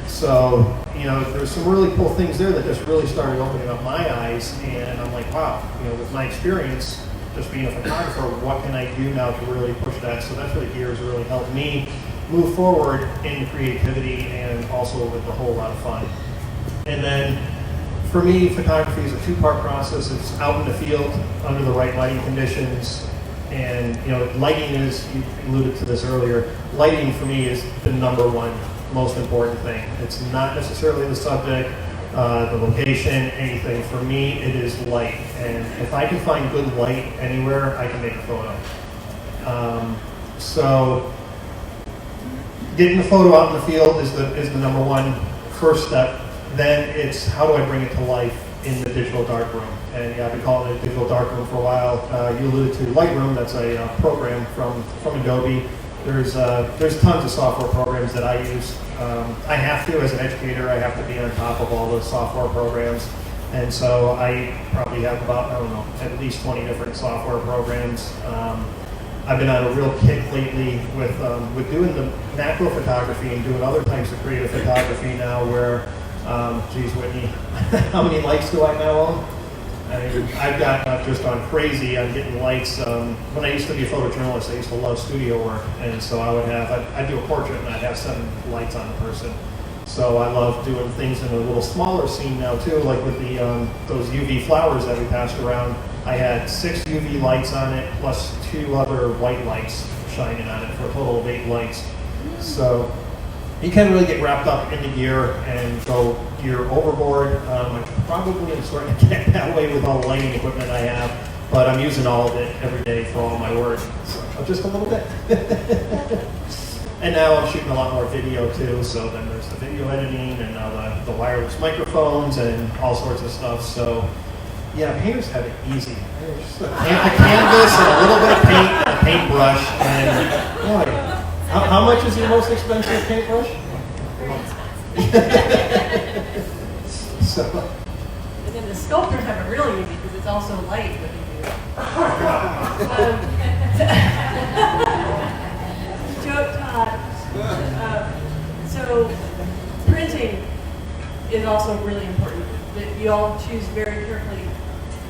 So, there's some really cool things there that just really started opening up my eyes, and I'm like, wow, with my experience, just being a photographer, what can I do now to really push that? So that's where the gear has really helped me move forward in creativity and also with a whole lot of fun. And then, for me, photography is a two-part process. It's out in the field, under the right lighting conditions, and, lighting is, you alluded to this earlier, lighting for me is the number one most important thing. It's not necessarily the subject, the location, anything. For me, it is light. And if I can find good light anywhere, I can make a photo. So getting the photo out in the field is the number one first step. Then it's how do I bring it to life in the digital darkroom? And yeah, I've been calling it a digital darkroom for a while. You alluded to Lightroom. That's a program from Adobe. There's tons of software programs that I use. I have to, as an educator, I have to be on top of all those software programs. And so I probably have about, at least 20 different software programs. I've been on a real kick lately with doing the macro photography and doing other types of creative photography now where, geez, Whitney, how many lights do I now own? I've got just gone crazy on getting lights. When I used to be a photojournalist, I used to love studio work, and so I'd do a portrait and I'd have 7 lights on the person. So I love doing things in a little smaller scene now too, like with the those UV flowers that we passed around. I had 6 UV lights on it, plus 2 other white lights shining on it for a total of 8 lights. So you can really get wrapped up in the gear and go gear overboard. I probably am starting to get that way with all the lighting equipment I have, but I'm using all of it every day for all my work, so just a little bit. And now I'm shooting a lot more video too, so then there's the video editing and now the wireless microphones and all sorts of stuff. So yeah, painters have it easy. Just a canvas and a little bit of paint and a paintbrush, and boy. How much is your most expensive paintbrush? So. And then the sculptors have it really easy because it's also light when you do it. Joke so printing is also really important. That you all choose very carefully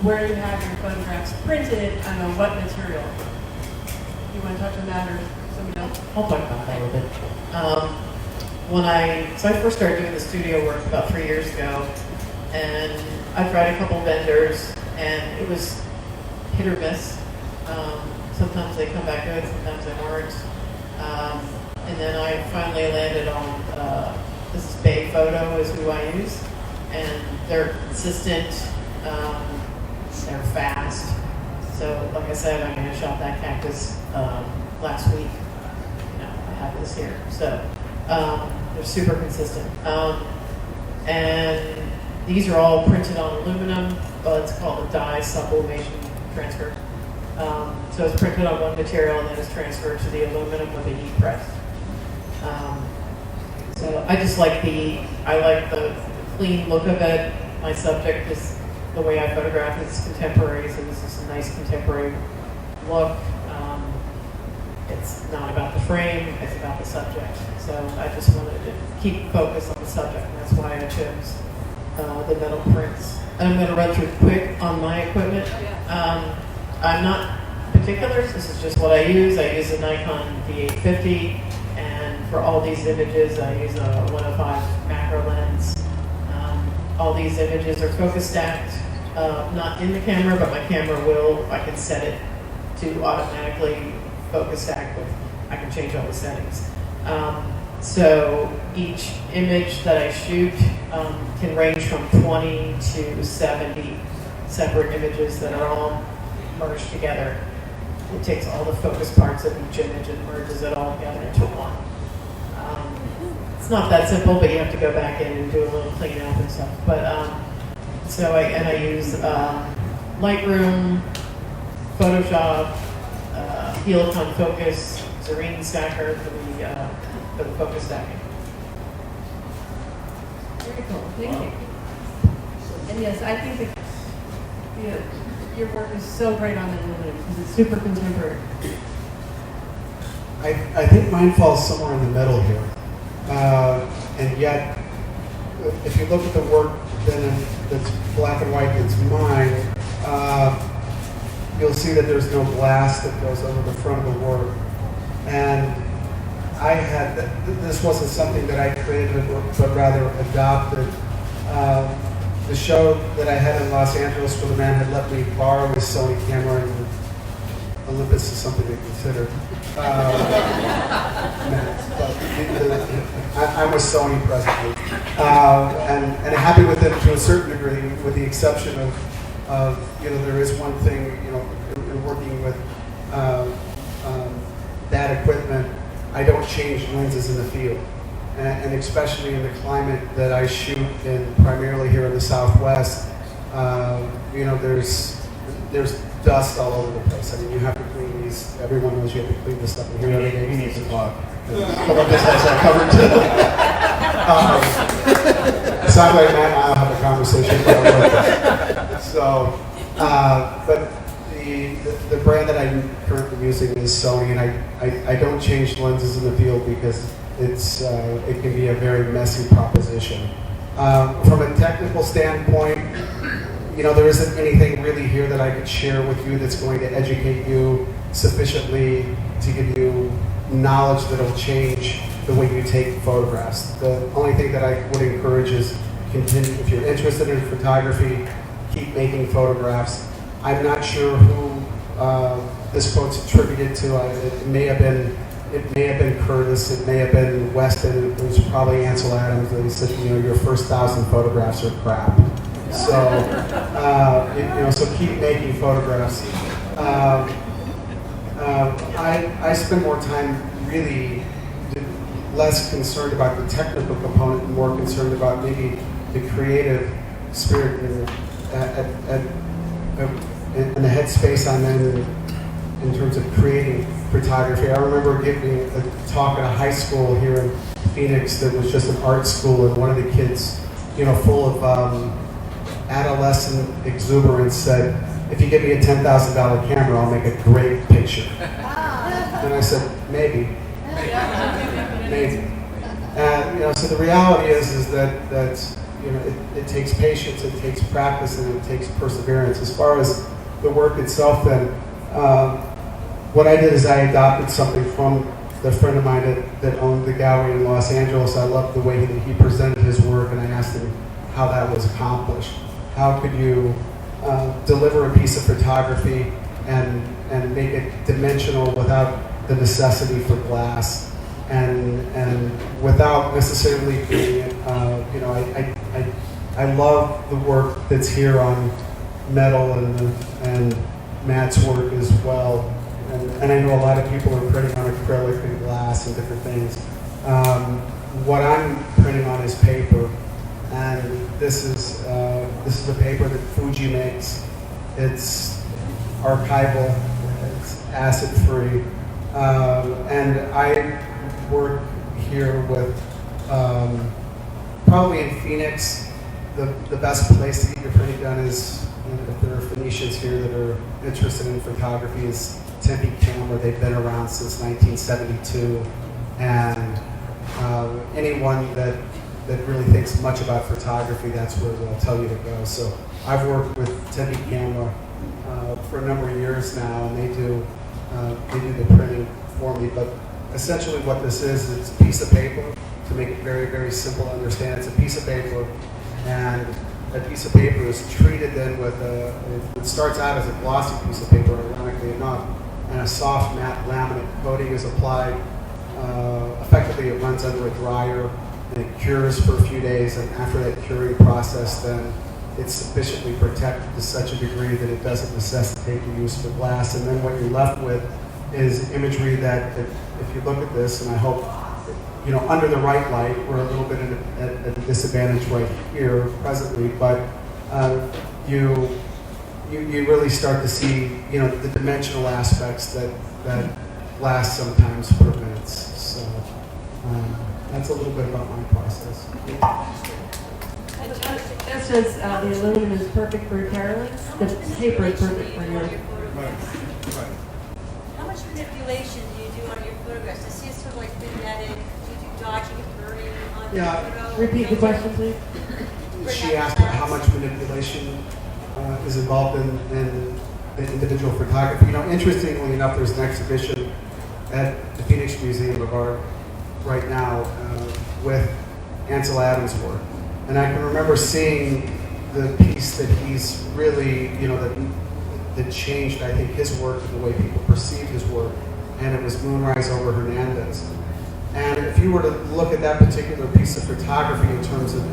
where you have your photographs printed and on what material. You want to touch on that or somebody else? I'll talk about that a little bit. So I first started doing the studio work about 3 years ago, and I tried a couple vendors, and it was hit or miss. Sometimes they come back good, sometimes they weren't. And then I finally landed on this is Bay Photo is who I use, and they're consistent, they're fast. So like I said, I shot that cactus last week. I have this here. So They're super consistent. And these are all printed on aluminum. Well, it's called a dye sublimation transfer. So it's printed on one material and then it's transferred to the aluminum with a heat press. So I just like the clean look of it. My subject is, the way I photograph is contemporary, so this is a nice contemporary look. It's not about the frame, it's about the subject. So I just wanted to keep focus on the subject, and that's why I chose the metal prints. And I'm going to run through quick on my equipment. I'm not particulars, this is just what I use. I use a Nikon D850, and for all these images I use a 105 macro lens. All these images are focus stacked, not in the camera, but my camera will, I can set it to automatically focus stack with, I can change all the settings. So each image that I shoot can range from 20 to 70 separate images that are all merged together. It takes all the focus parts of each image and merges it all together into one. It's not that simple, but you have to go back in and do a little clean up and stuff. But I use Lightroom, Photoshop, Helicon Focus, Zarine Stacker for the focus stacking. Very cool. Thank you. And yes, I think your work is so great on the aluminum because it's super contemporary. I think mine falls somewhere in the middle here. And yet, if you look at the work that's black and white that's mine, you'll see that there's no glass that goes over the front of the work. And I had, this wasn't something that I created, but rather adopted. The show that I had in Los Angeles where the man had let me borrow his Sony camera, and Olympus is something to consider. I'm with Sony presently, and happy with it to a certain degree, with the exception of there is one thing, in working with that equipment, I don't change lenses in the field, and especially in the climate that I shoot in, primarily here in the Southwest. There's dust all over the place. I mean, you have to clean these. Everyone knows you have to clean this stuff in here every day. We need to talk. Some of this has that covered too. Sounds like Matt and I'll have a conversation about that. So, but the brand that I'm currently using is Sony, and I don't change lenses in the field because it can be a very messy proposition. From a technical standpoint, there isn't anything really here that I could share with you that's going to educate you sufficiently to give you knowledge that'll change the way you take photographs. The only thing that I would encourage is continue, if you're interested in photography, keep making photographs. I'm not sure who this quote's attributed to. It may have been Curtis, it may have been Weston, it was probably Ansel Adams, and he said, your first 1,000 photographs are crap. So, so keep making photographs. I spend more time really less concerned about the technical component and more concerned about maybe the creative spirit and the headspace I'm in terms of creating photography. I remember giving a talk at a high school here in Phoenix that was just an art school, and one of the kids, full of adolescent exuberance, said, "If you give me a $10,000 camera, I'll make a great picture." And I said, maybe. And so the reality is that it takes patience, it takes practice, and it takes perseverance. As far as the work itself, then what I did is I adopted something from the friend of mine that owned the gallery in Los Angeles. I loved the way that he presented his work, and I asked him how that was accomplished. How could you deliver a piece of photography and make it dimensional without the necessity for glass, and without necessarily being I love the work that's here on metal and Matt's work as well, and I know a lot of people are printing on acrylic and glass and different things. What I'm printing on is paper, and this is the paper that Fuji makes. It's archival, it's acid-free, and I work here with probably in Phoenix. The best place to get your printing done is, if there are Phoenicians here that are interested in photography, is Tempe Camera. They've been around since 1972, and anyone that really thinks much about photography, that's where they'll tell you to go. So I've worked with Tempe Camera for a number of years now, and they do the printing for me. But essentially what this is, it's a piece of paper. To make it very, very simple to understand, it's a piece of paper, and that piece of paper is treated then with it starts out as a glossy piece of paper, ironically enough, and a soft matte laminate coating is applied. Effectively, it runs under a dryer, and it cures for a few days, and after that curing process, then it's sufficiently protected to such a degree that it doesn't necessitate the use of glass. And then what you're left with is imagery that, if you look at this, and I hope, under the right light, we're a little bit at a disadvantage right here presently, but you really start to see, the dimensional aspects that last sometimes for minutes. So that's a little bit about my process. Just as the aluminum is perfect for repairs, the paper is perfect for your. Right. How much manipulation do you do on your photographs? I see it's sort of like magnetic. Do you do dodging and burning on the photo? Repeat the question, please. She asked how much manipulation is involved in the individual photography. Interestingly enough, there's an exhibition at the Phoenix Museum of Art right now with Ansel Adams' work. And I can remember seeing the piece that he's really, that changed, I think, his work and the way people perceive his work. And it was Moonrise over Hernandez. And if you were to look at that particular piece of photography in terms of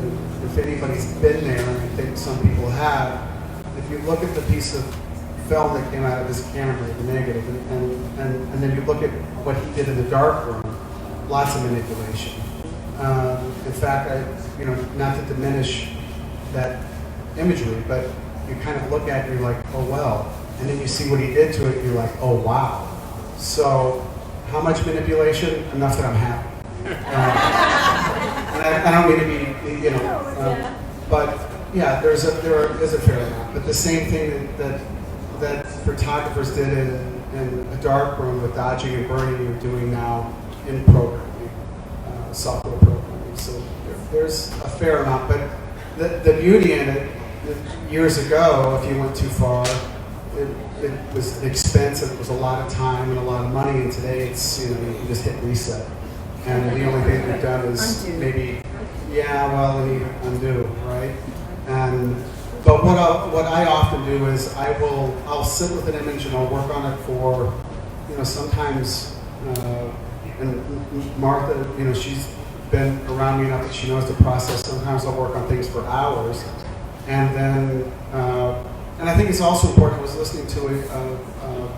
if anybody's been there, and I think some people have, if you look at the piece of film that came out of his camera, the negative, and then you look at what he did in the dark room, lots of manipulation. In fact, not to diminish that imagery, but you kind of look at it and you're like, oh well. And then you see what he did to it and you're like, oh wow. So how much manipulation? Enough that I'm happy. And I don't mean to be, but yeah, there is a fair amount. But the same thing that photographers did in a dark room with dodging and burning, you're doing now in programming, software programming. So there's a fair amount. But the beauty in it, years ago, if you went too far, it was an expense, and it was a lot of time and a lot of money. And today, it's you can just hit reset, and the only thing we've done is maybe, undo, right? But what I often do is I'll sit with an image and I'll work on it for, sometimes, and Martha, she's been around me enough that she knows the process. Sometimes I'll work on things for hours, and then, and I think it's also important. I was listening to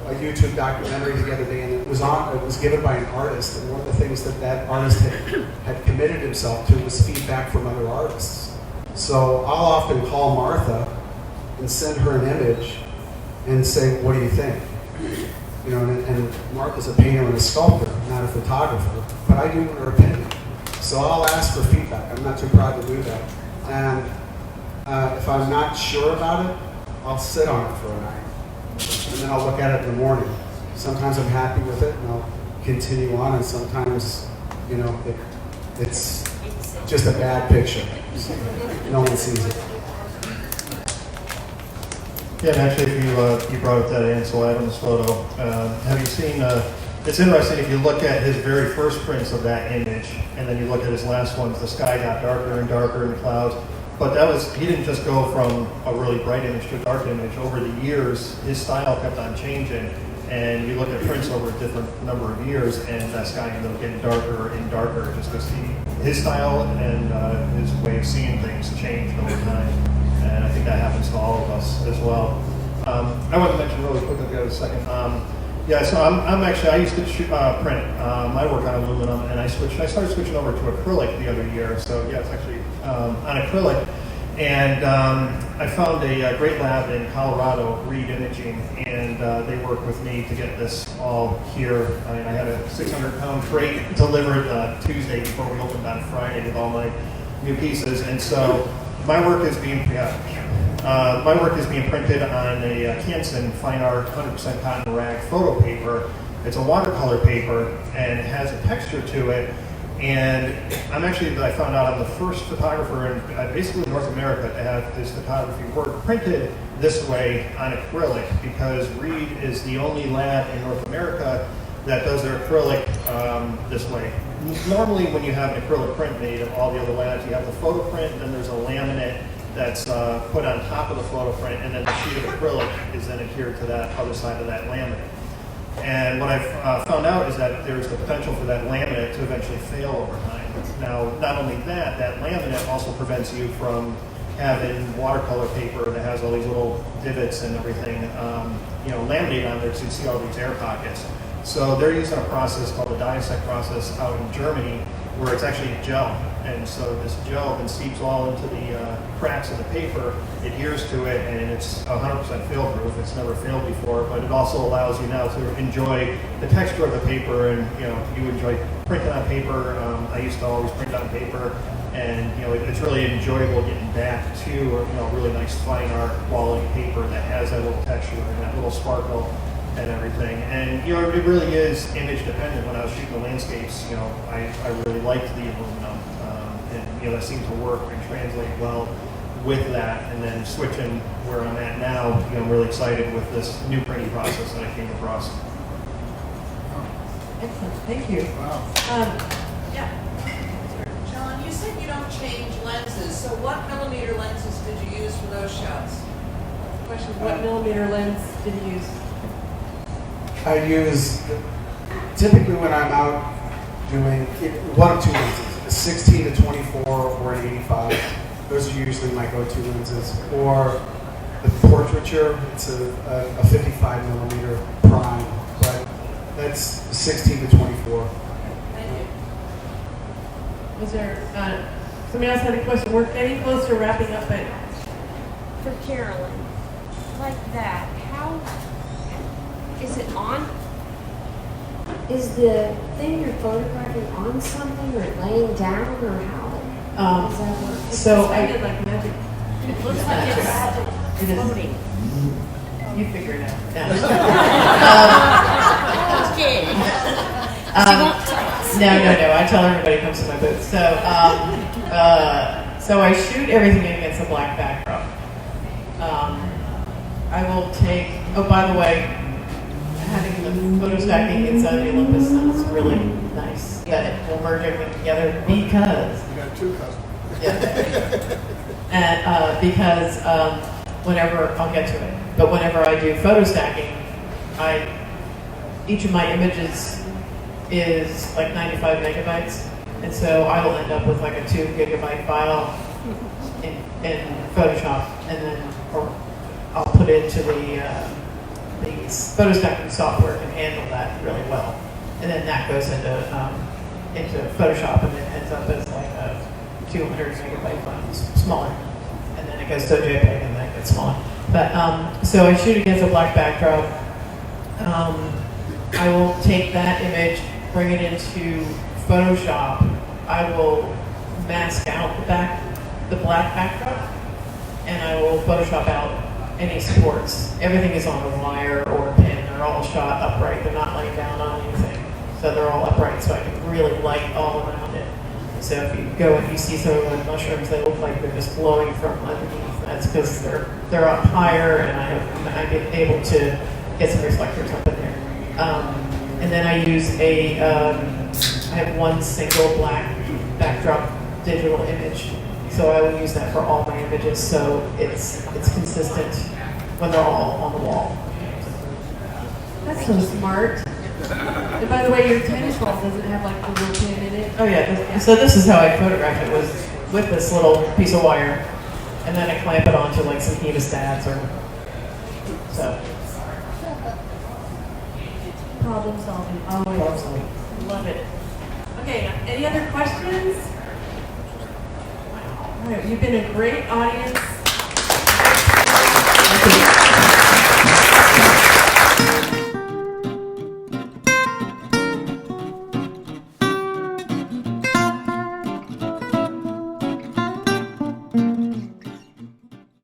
a YouTube documentary the other day, and it was given by an artist, and one of the things that artist had committed himself to was feedback from other artists. So I'll often call Martha and send her an image and say, what do you think? And Martha's a painter and a sculptor, not a photographer, but I do want her opinion. So I'll ask for feedback. I'm not too proud to do that. And if I'm not sure about it, I'll sit on it for a night. And then I'll look at it in the morning. Sometimes I'm happy with it and I'll continue on, and sometimes, it's just a bad picture. No one sees it. Yeah, and actually, if you brought up that Ansel Adams photo, have you seen? It's interesting if you look at his very first prints of that image, and then you look at his last ones. The sky got darker and darker in the clouds, but he didn't just go from a really bright image to a dark image. Over the years, his style kept on changing, and you look at prints over a different number of years, and that sky ended up getting darker and darker, just because his style and his way of seeing things changed over time. And I think that happens to all of us as well. I want to mention really quickly, a second. Yeah, so I'm actually, I used to print my work on aluminum, and I started switching over to acrylic the other year. So yeah, it's actually on acrylic. And I found a great lab in Colorado, Reed Imaging, and they worked with me to get this all here. I had a 600-pound crate delivered Tuesday before we opened on Friday with all my new pieces. And so my work is being printed on a Canson Fine Art 100% cotton rag photo paper. It's a watercolor paper and it has a texture to it. And I found out I'm the first photographer in basically North America to have this photography work printed this way on acrylic, because Reed is the only lab in North America that does their acrylic this way. Normally when you have an acrylic print made of all the other labs, you have the photo print, and then there's a laminate that's put on top of the photo print, and then the sheet of acrylic is then adhered to that other side of that laminate. And what I've found out is that there's the potential for that laminate to eventually fail over time. Now, not only that, that laminate also prevents you from having watercolor paper that has all these little divots and everything, laminate on there, so you see all these air pockets. So they're using a process called the Diasec process out in Germany, where it's actually gel. And so this gel then seeps all into the cracks of the paper, adheres to it, and it's 100% fail-proof. It's never failed before, but it also allows you now to enjoy the texture of the paper, and you enjoy printing on paper. I used to always print on paper, and it's really enjoyable getting back to really nice fine art quality paper that has that little texture and that little sparkle and everything. And it really is image dependent. When I was shooting the landscapes, I really liked the aluminum, and that seemed to work and translate well with that. And then switching where I'm at now, I'm really excited with this new printing process that I came across. Excellent, thank you. Wow. Yeah. John, you said you don't change lenses, so what millimeter lenses did you use for those shots? Question: what millimeter lens did you use? I use, typically when I'm out doing one of two lenses, a 16 to 24 or an 85. Those are usually my go-to lenses. Or the portraiture, it's a 55 millimeter prime, but that's 16 to 24. Thank you. Was there, somebody else had a question? We're getting close to wrapping up, but For Carolyn, like that, how is it on? Is the thing you're photographing on something or laying down, or how does that work? so I did like magic. It looks like it's It is. floating. You figure it out. Yeah. Okay. No. I tell everybody comes to my booth. So I shoot everything against a black backdrop. I will take. Oh, by the way, having the photo stacking inside the Olympus is really nice. That it will merge everything together because. You got two customers. Yeah. And because whenever I'll get to it, but whenever I do photo stacking, each of my images is like 95 megabytes, and so I will end up with like a 2 gigabyte file in Photoshop, and then I'll put it into the photo stacking software can handle that really well, and then that goes into Photoshop, and it ends up as like a 200 megabyte file, smaller, and then it goes to a JPEG, and then it gets smaller. But so I shoot against a black backdrop. I will take that image, bring it into Photoshop. I will mask out the black backdrop, and I will Photoshop out any supports. Everything is on a wire or a pin. They're all shot upright. They're not laying down on anything. So they're all upright, so I can really light all around it. So if you go and you see some of my mushrooms, they look like they're just glowing from underneath. That's because they're up higher, and I'm able to get some reflectors up in there. And then I use I have one single black backdrop digital image. So I will use that for all my images, so it's consistent when they're all on the wall. That's so smart. And by the way, your tennis ball doesn't have like the little pin in it. Oh yeah, so this is how I photographed it, was with this little piece of wire, and then I clamp it onto like some hemostats or so. Problem solving, always. Problem solving. Love it. Okay, any other questions? All right, you've been a great audience.